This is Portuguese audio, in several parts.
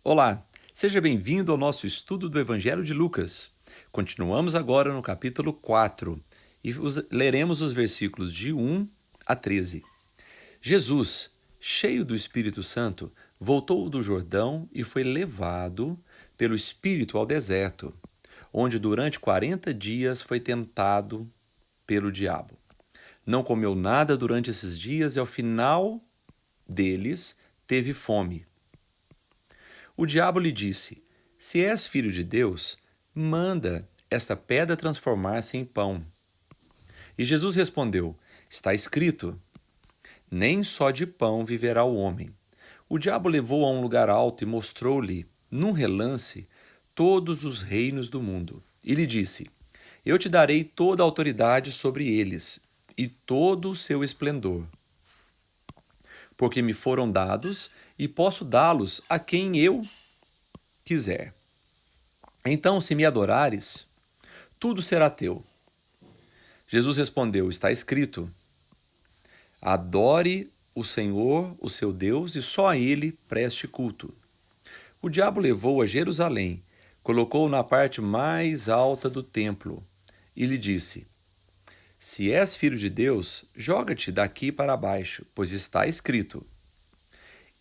Olá, seja bem-vindo ao nosso estudo do Evangelho de Lucas. Continuamos agora no capítulo 4 e leremos os versículos de 1 a 13. Jesus, cheio do Espírito Santo, voltou do Jordão e foi levado pelo Espírito ao deserto, onde durante 40 dias foi tentado pelo diabo. Não comeu nada durante esses dias e ao final deles teve fome. O diabo lhe disse: Se és filho de Deus, manda esta pedra transformar-se em pão. E Jesus respondeu: Está escrito: Nem só de pão viverá o homem. O diabo levou-o a um lugar alto e mostrou-lhe, num relance, todos os reinos do mundo. E lhe disse: Eu te darei toda a autoridade sobre eles e todo o seu esplendor, porque me foram dados e posso dá-los a quem eu quiser. Então, se me adorares, tudo será teu. Jesus respondeu: Está escrito: Adore o Senhor, o seu Deus, e só a ele preste culto. O diabo levou-o a Jerusalém, colocou-o na parte mais alta do templo e lhe disse: Se és filho de Deus, joga-te daqui para baixo, pois está escrito: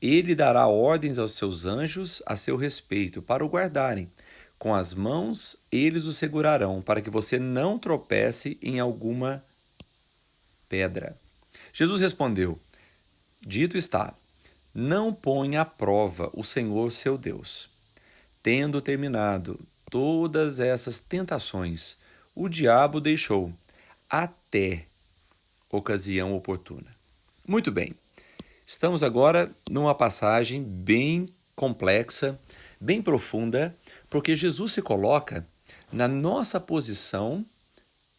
Ele dará ordens aos seus anjos a seu respeito, para o guardarem. Com as mãos eles o segurarão, para que você não tropece em alguma pedra. Jesus respondeu: Dito está, não põe à prova o Senhor seu Deus. Tendo terminado todas essas tentações, o diabo deixou, até ocasião oportuna. Muito bem. Estamos agora numa passagem bem complexa, bem profunda, porque Jesus se coloca na nossa posição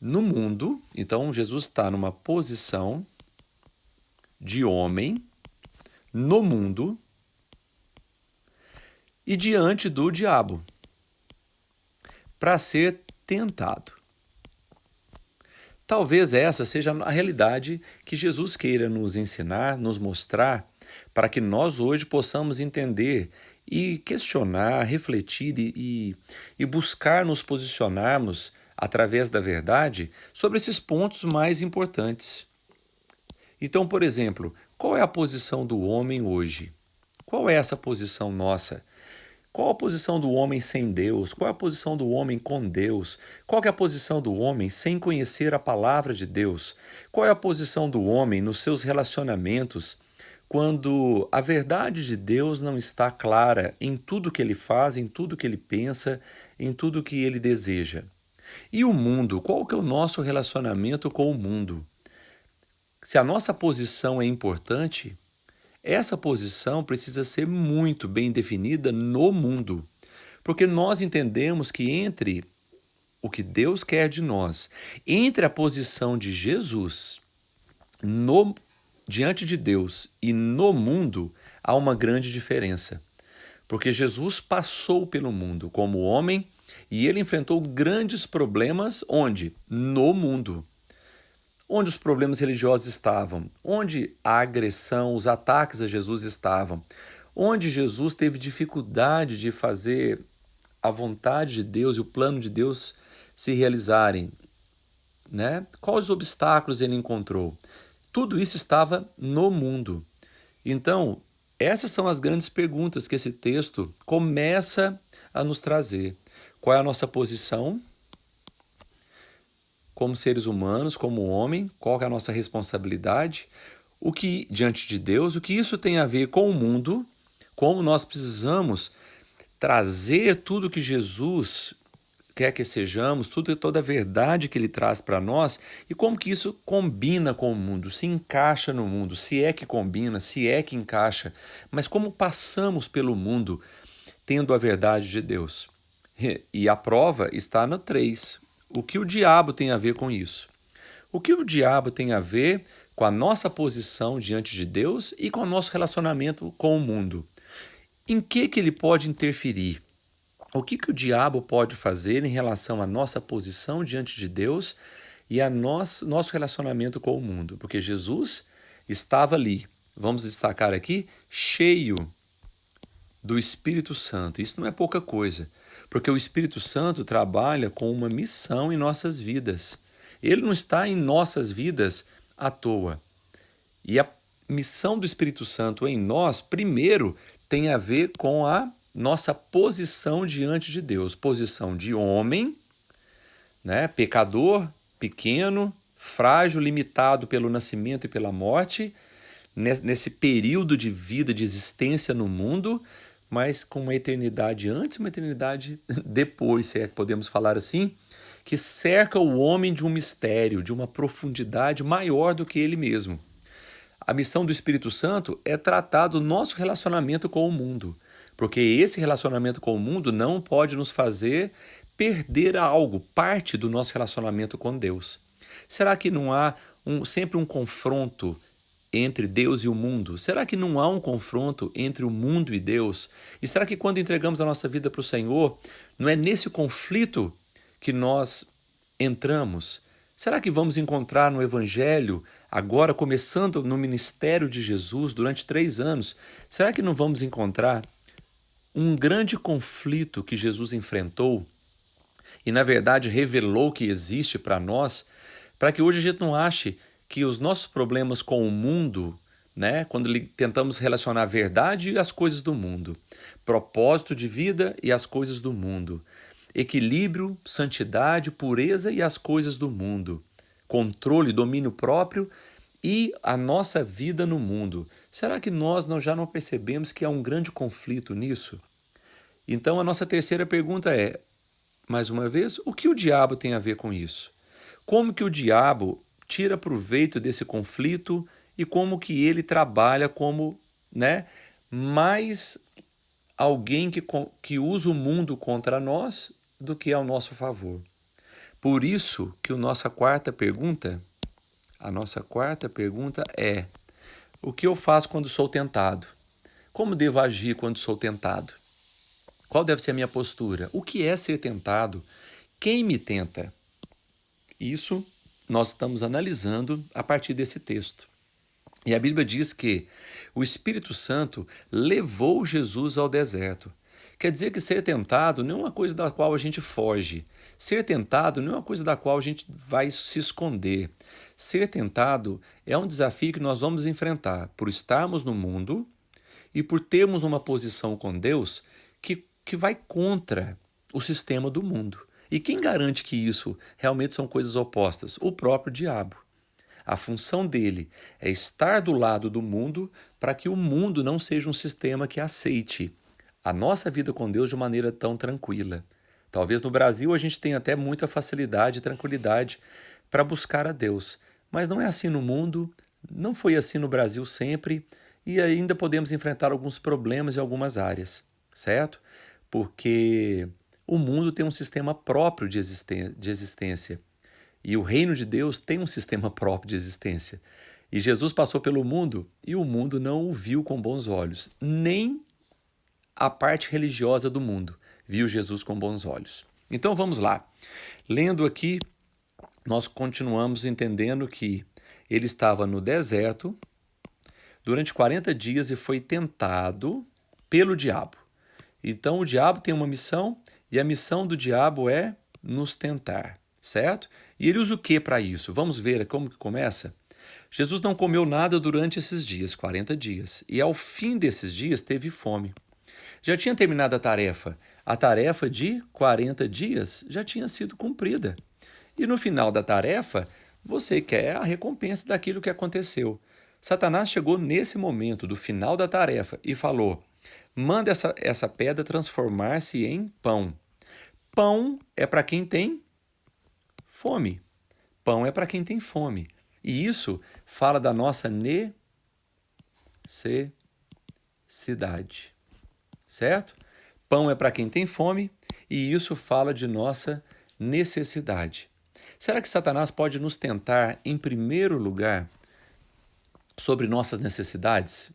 no mundo. Então, Jesus está numa posição de homem no mundo e diante do diabo para ser tentado. Talvez essa seja a realidade que Jesus queira nos ensinar, nos mostrar, para que nós hoje possamos entender e questionar, refletir e buscar nos posicionarmos através da verdade sobre esses pontos mais importantes. Então, por exemplo, qual é a posição do homem hoje? Qual é essa posição nossa? Qual a posição do homem sem Deus? Qual é a posição do homem com Deus? Qual é a posição do homem sem conhecer a palavra de Deus? Qual é a posição do homem nos seus relacionamentos quando a verdade de Deus não está clara em tudo que ele faz, em tudo que ele pensa, em tudo que ele deseja? E o mundo? Qual que é o nosso relacionamento com o mundo? Se a nossa posição é importante, essa posição precisa ser muito bem definida no mundo, porque nós entendemos que entre o que Deus quer de nós, entre a posição de Jesus diante de Deus e no mundo, há uma grande diferença. Porque Jesus passou pelo mundo como homem e ele enfrentou grandes problemas onde? No mundo. Onde os problemas religiosos estavam, onde a agressão, os ataques a Jesus estavam, onde Jesus teve dificuldade de fazer a vontade de Deus e o plano de Deus se realizarem, né? Quais obstáculos ele encontrou? Tudo isso estava no mundo. Então, essas são as grandes perguntas que esse texto começa a nos trazer. Qual é a nossa posição como seres humanos, como homem? Qual é a nossa responsabilidade? O que, diante de Deus, o que isso tem a ver com o mundo? Como nós precisamos trazer tudo que Jesus quer que sejamos, toda a verdade que ele traz para nós e como que isso combina com o mundo, se encaixa no mundo, se é que combina, se é que encaixa, mas como passamos pelo mundo tendo a verdade de Deus. E a prova está no 3. O que o diabo tem a ver com isso? O que o diabo tem a ver com a nossa posição diante de Deus e com o nosso relacionamento com o mundo? Em que ele pode interferir? O que o diabo pode fazer em relação à nossa posição diante de Deus e a nosso relacionamento com o mundo? Porque Jesus estava ali, vamos destacar aqui, cheio do Espírito Santo. Isso não é pouca coisa, porque o Espírito Santo trabalha com uma missão em nossas vidas. Ele não está em nossas vidas à toa. E a missão do Espírito Santo em nós, primeiro, tem a ver com a nossa posição diante de Deus, posição de homem, né, pecador, pequeno, frágil, limitado pelo nascimento e pela morte, nesse período de vida, de existência no mundo, mas com uma eternidade antes e uma eternidade depois, se é que podemos falar assim, que cerca o homem de um mistério, de uma profundidade maior do que ele mesmo. A missão do Espírito Santo é tratar do nosso relacionamento com o mundo, porque esse relacionamento com o mundo não pode nos fazer perder algo, parte do nosso relacionamento com Deus. Será que não há sempre um confronto entre Deus e o mundo? Será que não há um confronto entre o mundo e Deus? E será que quando entregamos a nossa vida para o Senhor, não é nesse conflito que nós entramos? Será que vamos encontrar no Evangelho, agora começando no ministério de Jesus durante 3 anos, será que não vamos encontrar um grande conflito que Jesus enfrentou e, na verdade, revelou que existe para nós, para que hoje a gente não ache que os nossos problemas com o mundo, né, quando tentamos relacionar a verdade e as coisas do mundo, propósito de vida e as coisas do mundo, equilíbrio, santidade, pureza e as coisas do mundo, controle, domínio próprio e a nossa vida no mundo. Será que nós já não percebemos que há um grande conflito nisso? Então a nossa terceira pergunta é, mais uma vez, o que o diabo tem a ver com isso? Como que o diabo tira proveito desse conflito e como que ele trabalha como, né, mais alguém que usa o mundo contra nós do que ao nosso favor. Por isso que a nossa quarta pergunta é: o que eu faço quando sou tentado? Como devo agir quando sou tentado? Qual deve ser a minha postura? O que é ser tentado? Quem me tenta? Isso nós estamos analisando a partir desse texto. E a Bíblia diz que o Espírito Santo levou Jesus ao deserto. Quer dizer que ser tentado não é uma coisa da qual a gente foge. Ser tentado não é uma coisa da qual a gente vai se esconder. Ser tentado é um desafio que nós vamos enfrentar por estarmos no mundo e por termos uma posição com Deus que vai contra o sistema do mundo. E quem garante que isso realmente são coisas opostas? O próprio diabo. A função dele é estar do lado do mundo para que o mundo não seja um sistema que aceite a nossa vida com Deus de maneira tão tranquila. Talvez no Brasil a gente tenha até muita facilidade e tranquilidade para buscar a Deus, mas não é assim no mundo, não foi assim no Brasil sempre e ainda podemos enfrentar alguns problemas em algumas áreas, certo? Porque o mundo tem um sistema próprio de existência. E o reino de Deus tem um sistema próprio de existência. E Jesus passou pelo mundo e o mundo não o viu com bons olhos. Nem a parte religiosa do mundo viu Jesus com bons olhos. Então vamos lá. Lendo aqui, nós continuamos entendendo que ele estava no deserto durante 40 dias e foi tentado pelo diabo. Então o diabo tem uma missão e a missão do diabo é nos tentar, certo? E ele usa o que para isso? Vamos ver como que começa? Jesus não comeu nada durante esses dias, 40 dias, e ao fim desses dias teve fome. Já tinha terminado a tarefa de 40 dias já tinha sido cumprida. E no final da tarefa, você quer a recompensa daquilo que aconteceu. Satanás chegou nesse momento do final da tarefa e falou: manda essa pedra transformar-se em pão. Pão é para quem tem fome. Pão é para quem tem fome. E isso fala da nossa necessidade. Certo? Pão é para quem tem fome e isso fala de nossa necessidade. Será que Satanás pode nos tentar, em primeiro lugar, sobre nossas necessidades?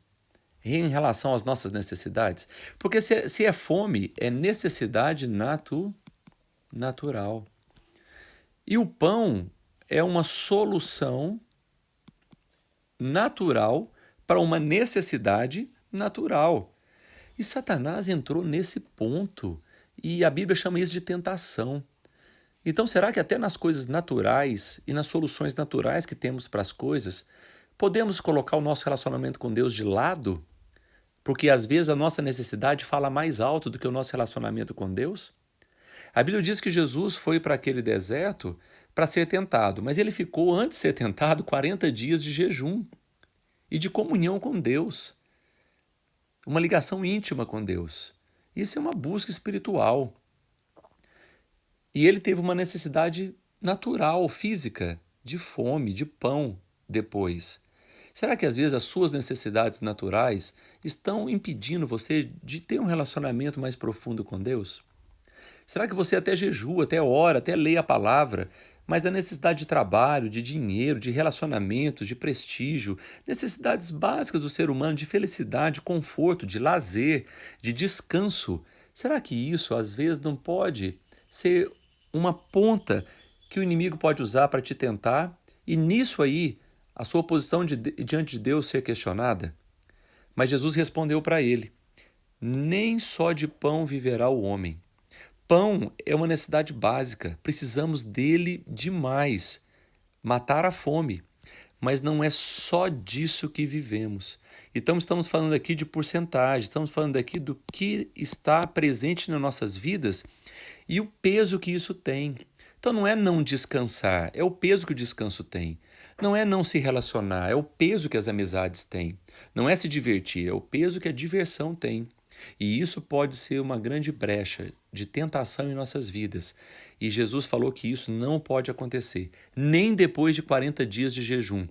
Em relação às nossas necessidades? Porque se é fome, é necessidade natural. E o pão é uma solução natural para uma necessidade natural. E Satanás entrou nesse ponto, e a Bíblia chama isso de tentação. Então, será que até nas coisas naturais e nas soluções naturais que temos para as coisas, podemos colocar o nosso relacionamento com Deus de lado? Porque às vezes a nossa necessidade fala mais alto do que o nosso relacionamento com Deus? A Bíblia diz que Jesus foi para aquele deserto para ser tentado, mas ele ficou, antes de ser tentado, 40 dias de jejum e de comunhão com Deus, uma ligação íntima com Deus. Isso é uma busca espiritual. E ele teve uma necessidade natural, física, de fome, de pão depois. Será que às vezes as suas necessidades naturais estão impedindo você de ter um relacionamento mais profundo com Deus? Será que você até jejua, até ora, até lê a palavra, mas a necessidade de trabalho, de dinheiro, de relacionamentos, de prestígio, necessidades básicas do ser humano, de felicidade, de conforto, de lazer, de descanso, será que isso às vezes não pode ser uma ponta que o inimigo pode usar para te tentar e nisso aí a sua posição diante de Deus ser questionada? Mas Jesus respondeu para ele: nem só de pão viverá o homem. Pão é uma necessidade básica, precisamos dele demais, matar a fome, mas não é só disso que vivemos. Então estamos falando aqui de porcentagem, estamos falando aqui do que está presente nas nossas vidas e o peso que isso tem. Então não é não descansar, é o peso que o descanso tem. Não é não se relacionar, é o peso que as amizades têm. Não é se divertir, é o peso que a diversão tem. E isso pode ser uma grande brecha de tentação em nossas vidas. E Jesus falou que isso não pode acontecer, nem depois de 40 dias de jejum.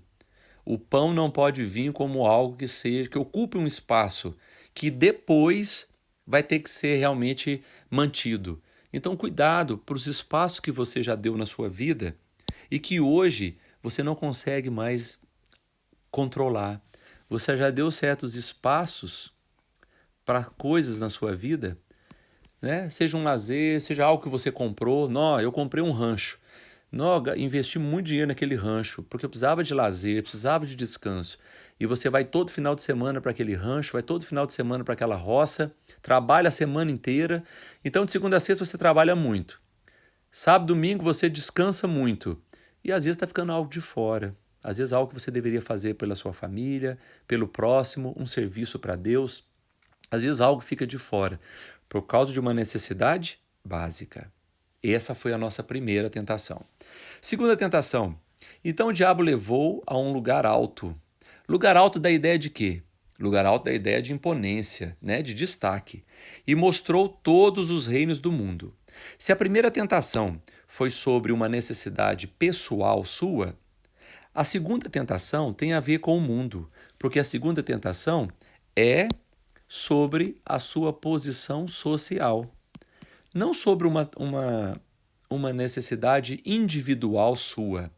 O pão não pode vir como algo que ocupe um espaço, que depois vai ter que ser realmente mantido. Então, cuidado para os espaços que você já deu na sua vida e que hoje você não consegue mais controlar. Você já deu certos espaços para coisas na sua vida, né? Seja um lazer, seja algo que você comprou. Não, eu comprei um rancho. Não, investi muito dinheiro naquele rancho, porque eu precisava de lazer, precisava de descanso. E você vai todo final de semana para aquele rancho, vai todo final de semana para aquela roça, trabalha a semana inteira. Então, de segunda a sexta você trabalha muito. Sábado, domingo você descansa muito. E às vezes está ficando algo de fora. Às vezes algo que você deveria fazer pela sua família, pelo próximo, um serviço para Deus. Às vezes algo fica de fora por causa de uma necessidade básica. Essa foi a nossa primeira tentação. Segunda tentação. Então o diabo levou a um lugar alto. Lugar alto da ideia de quê? Lugar alto da ideia de imponência, né? De destaque. E mostrou todos os reinos do mundo. Se a primeira tentação foi sobre uma necessidade pessoal sua, a segunda tentação tem a ver com o mundo, porque a segunda tentação é sobre a sua posição social, não sobre uma necessidade individual sua,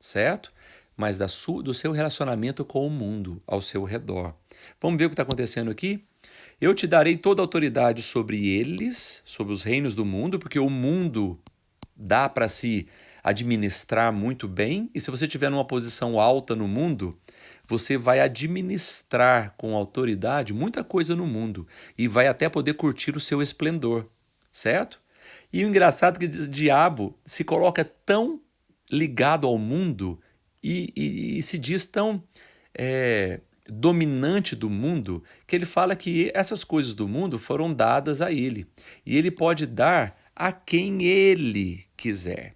certo? Mas do seu relacionamento com o mundo ao seu redor. Vamos ver o que está acontecendo aqui? Eu te darei toda a autoridade sobre eles, sobre os reinos do mundo, porque o mundo dá para se administrar muito bem, e se você estiver numa posição alta no mundo, você vai administrar com autoridade muita coisa no mundo e vai até poder curtir o seu esplendor, certo? E o engraçado é que o diabo se coloca tão ligado ao mundo e se diz tão dominante do mundo que ele fala que essas coisas do mundo foram dadas a ele e ele pode dar a quem ele quiser.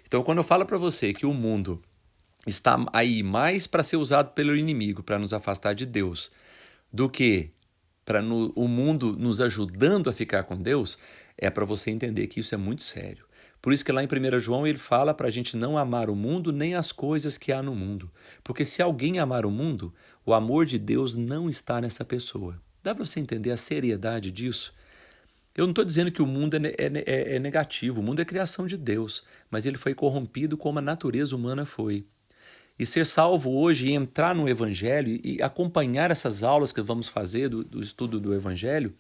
Então, quando eu falo para você que o mundo está aí mais para ser usado pelo inimigo, para nos afastar de Deus, do que para o mundo nos ajudando a ficar com Deus, é para você entender que isso é muito sério. Por isso que lá em 1 João ele fala para a gente não amar o mundo nem as coisas que há no mundo. Porque se alguém amar o mundo, o amor de Deus não está nessa pessoa. Dá para você entender a seriedade disso? Eu não estou dizendo que o mundo é negativo, o mundo é criação de Deus, mas ele foi corrompido como a natureza humana foi. E ser salvo hoje e entrar no Evangelho e acompanhar essas aulas que vamos fazer do estudo do Evangelho,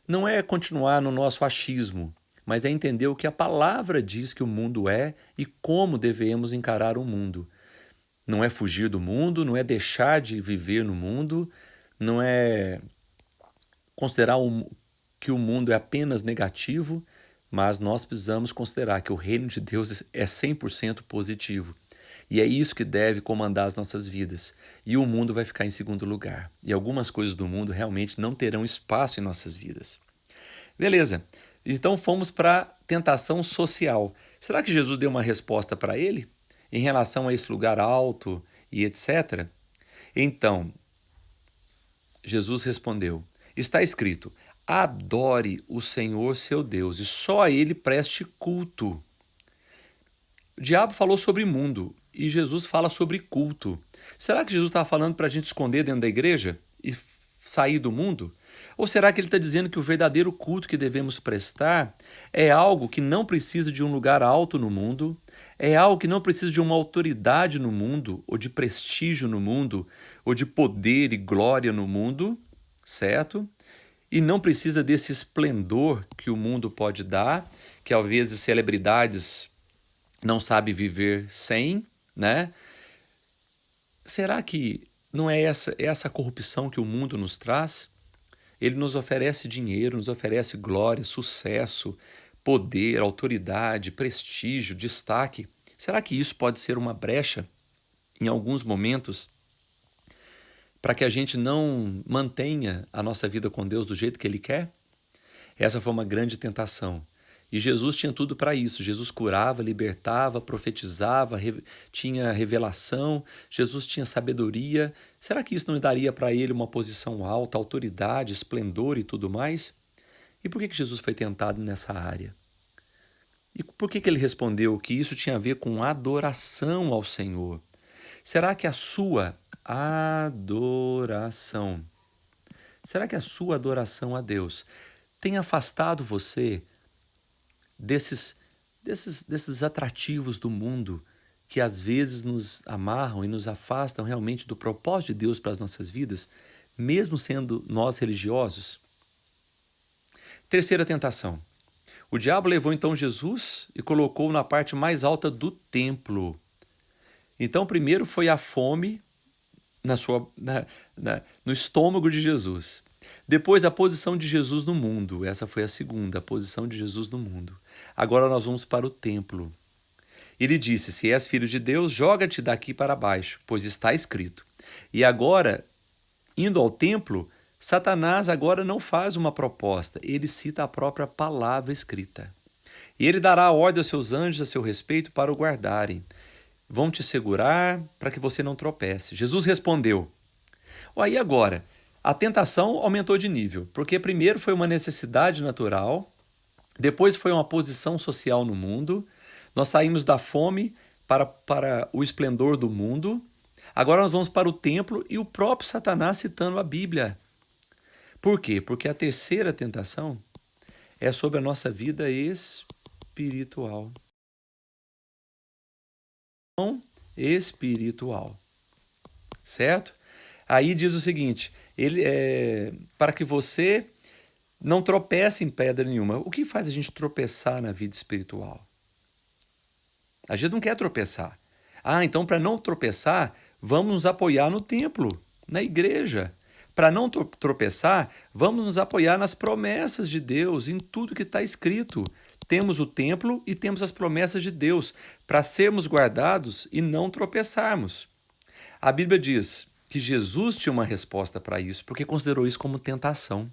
não é continuar no nosso achismo, mas é entender o que a palavra diz que o mundo é e como devemos encarar o mundo. Não é fugir do mundo, não é deixar de viver no mundo, não é considerar que o mundo é apenas negativo, mas nós precisamos considerar que o reino de Deus é 100% positivo. E é isso que deve comandar as nossas vidas. E o mundo vai ficar em segundo lugar. E algumas coisas do mundo realmente não terão espaço em nossas vidas. Beleza. Então fomos para a tentação social. Será que Jesus deu uma resposta para ele em relação a esse lugar alto e etc? Então, Jesus respondeu: está escrito: adore o Senhor seu Deus e só a ele preste culto. O diabo falou sobre mundo e Jesus fala sobre culto. Será que Jesus estava falando para a gente esconder dentro da igreja e sair do mundo? Ou será que ele está dizendo que o verdadeiro culto que devemos prestar é algo que não precisa de um lugar alto no mundo, é algo que não precisa de uma autoridade no mundo, ou de prestígio no mundo, ou de poder e glória no mundo, certo? E não precisa desse esplendor que o mundo pode dar, que às vezes celebridades não sabem viver sem, né? Será que não é essa corrupção que o mundo nos traz? Ele nos oferece dinheiro, nos oferece glória, sucesso, poder, autoridade, prestígio, destaque. Será que isso pode ser uma brecha, em alguns momentos, para que a gente não mantenha a nossa vida com Deus do jeito que Ele quer? Essa foi uma grande tentação. E Jesus tinha tudo para isso. Jesus curava, libertava, profetizava, tinha revelação. Jesus tinha sabedoria. Será que isso não daria para ele uma posição alta, autoridade, esplendor e tudo mais? E por que Jesus foi tentado nessa área? E por que ele respondeu que isso tinha a ver com adoração ao Senhor? Será que a sua adoração a Deus tem afastado você desses atrativos do mundo que às vezes nos amarram e nos afastam realmente do propósito de Deus para as nossas vidas, mesmo sendo nós religiosos? Terceira tentação. O diabo levou então Jesus e colocou na parte mais alta do templo. Então, primeiro foi a fome no estômago de Jesus. Depois, a posição de Jesus no mundo. Essa foi a segunda, a posição de Jesus no mundo. Agora nós vamos para o templo. Ele disse: se és filho de Deus, joga-te daqui para baixo, pois está escrito. E agora, indo ao templo, Satanás agora não faz uma proposta, ele cita a própria palavra escrita. E ele dará ordem aos seus anjos a seu respeito para o guardarem. Vão te segurar para que você não tropece. Jesus respondeu. Aí agora, a tentação aumentou de nível, porque primeiro foi uma necessidade natural, depois foi uma posição social no mundo, nós saímos da fome para o esplendor do mundo, agora nós vamos para o templo e o próprio Satanás citando a Bíblia. Por quê? Porque a terceira tentação é sobre a nossa vida espiritual. Espiritual. Certo? Aí diz o seguinte, para que você não tropece em pedra nenhuma. O que faz a gente tropeçar na vida espiritual? A gente não quer tropeçar. Então para não tropeçar, vamos nos apoiar no templo, na igreja. Para não tropeçar, vamos nos apoiar nas promessas de Deus, em tudo que está escrito. Temos o templo e temos as promessas de Deus para sermos guardados e não tropeçarmos. A Bíblia diz que Jesus tinha uma resposta para isso, porque considerou isso como tentação.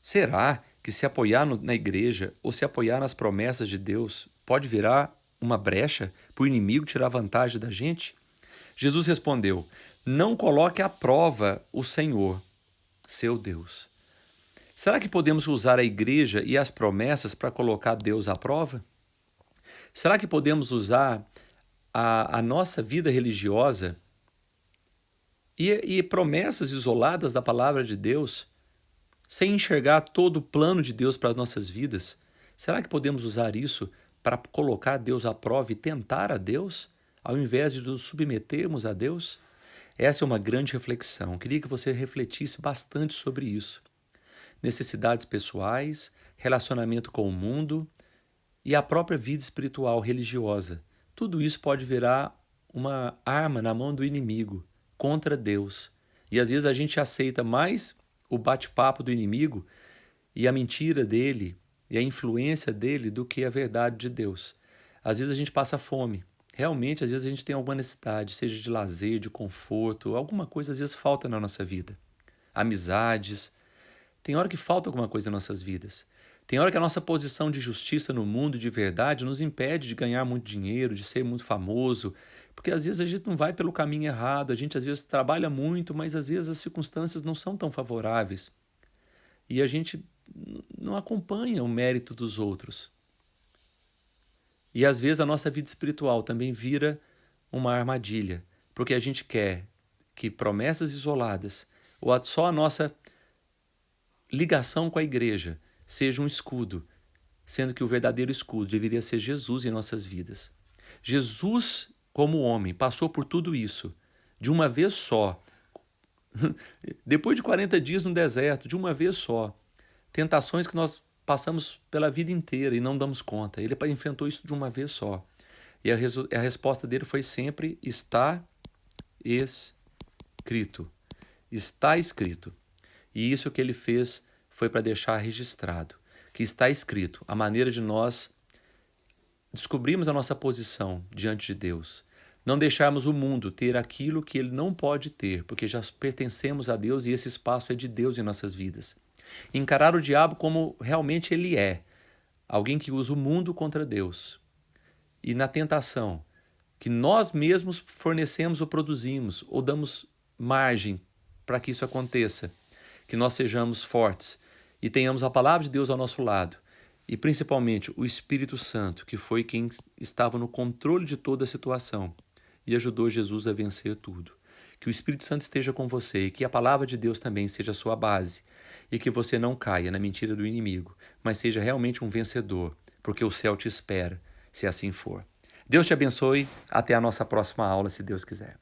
Será que se apoiar na igreja ou se apoiar nas promessas de Deus pode virar uma brecha para o inimigo tirar vantagem da gente? Jesus respondeu: não coloque à prova o Senhor, seu Deus. Será que podemos usar a igreja e as promessas para colocar Deus à prova? Será que podemos usar a nossa vida religiosa e promessas isoladas da palavra de Deus sem enxergar todo o plano de Deus para as nossas vidas? Será que podemos usar isso para colocar Deus à prova e tentar a Deus, ao invés de nos submetermos a Deus? Essa é uma grande reflexão. Queria que você refletisse bastante sobre isso. Necessidades pessoais, relacionamento com o mundo e a própria vida espiritual religiosa. Tudo isso pode virar uma arma na mão do inimigo contra Deus. E às vezes a gente aceita mais o bate-papo do inimigo e a mentira dele e a influência dele do que a verdade de Deus. Às vezes a gente passa fome. Realmente, às vezes a gente tem alguma necessidade, seja de lazer, de conforto, alguma coisa às vezes falta na nossa vida. Amizades. Tem hora que falta alguma coisa em nossas vidas. Tem hora que a nossa posição de justiça no mundo, de verdade, nos impede de ganhar muito dinheiro, de ser muito famoso, porque às vezes a gente não vai pelo caminho errado, a gente às vezes trabalha muito, mas às vezes as circunstâncias não são tão favoráveis. E a gente não acompanha o mérito dos outros. E às vezes a nossa vida espiritual também vira uma armadilha, porque a gente quer que promessas isoladas, ou só a nossa ligação com a igreja, seja um escudo, sendo que o verdadeiro escudo deveria ser Jesus em nossas vidas. Jesus, como homem, passou por tudo isso de uma vez só. Depois de 40 dias no deserto, de uma vez só. Tentações que nós passamos pela vida inteira e não damos conta. Ele enfrentou isso de uma vez só. E a resposta dele foi sempre: está escrito. Está escrito. E isso que ele fez foi para deixar registrado, que está escrito, a maneira de nós descobrirmos a nossa posição diante de Deus. Não deixarmos o mundo ter aquilo que ele não pode ter, porque já pertencemos a Deus e esse espaço é de Deus em nossas vidas. Encarar o diabo como realmente ele é, alguém que usa o mundo contra Deus. E na tentação, que nós mesmos fornecemos ou produzimos, ou damos margem para que isso aconteça, que nós sejamos fortes e tenhamos a palavra de Deus ao nosso lado, e principalmente o Espírito Santo, que foi quem estava no controle de toda a situação e ajudou Jesus a vencer tudo. Que o Espírito Santo esteja com você e que a palavra de Deus também seja a sua base e que você não caia na mentira do inimigo, mas seja realmente um vencedor, porque o céu te espera, se assim for. Deus te abençoe. Até a nossa próxima aula, se Deus quiser.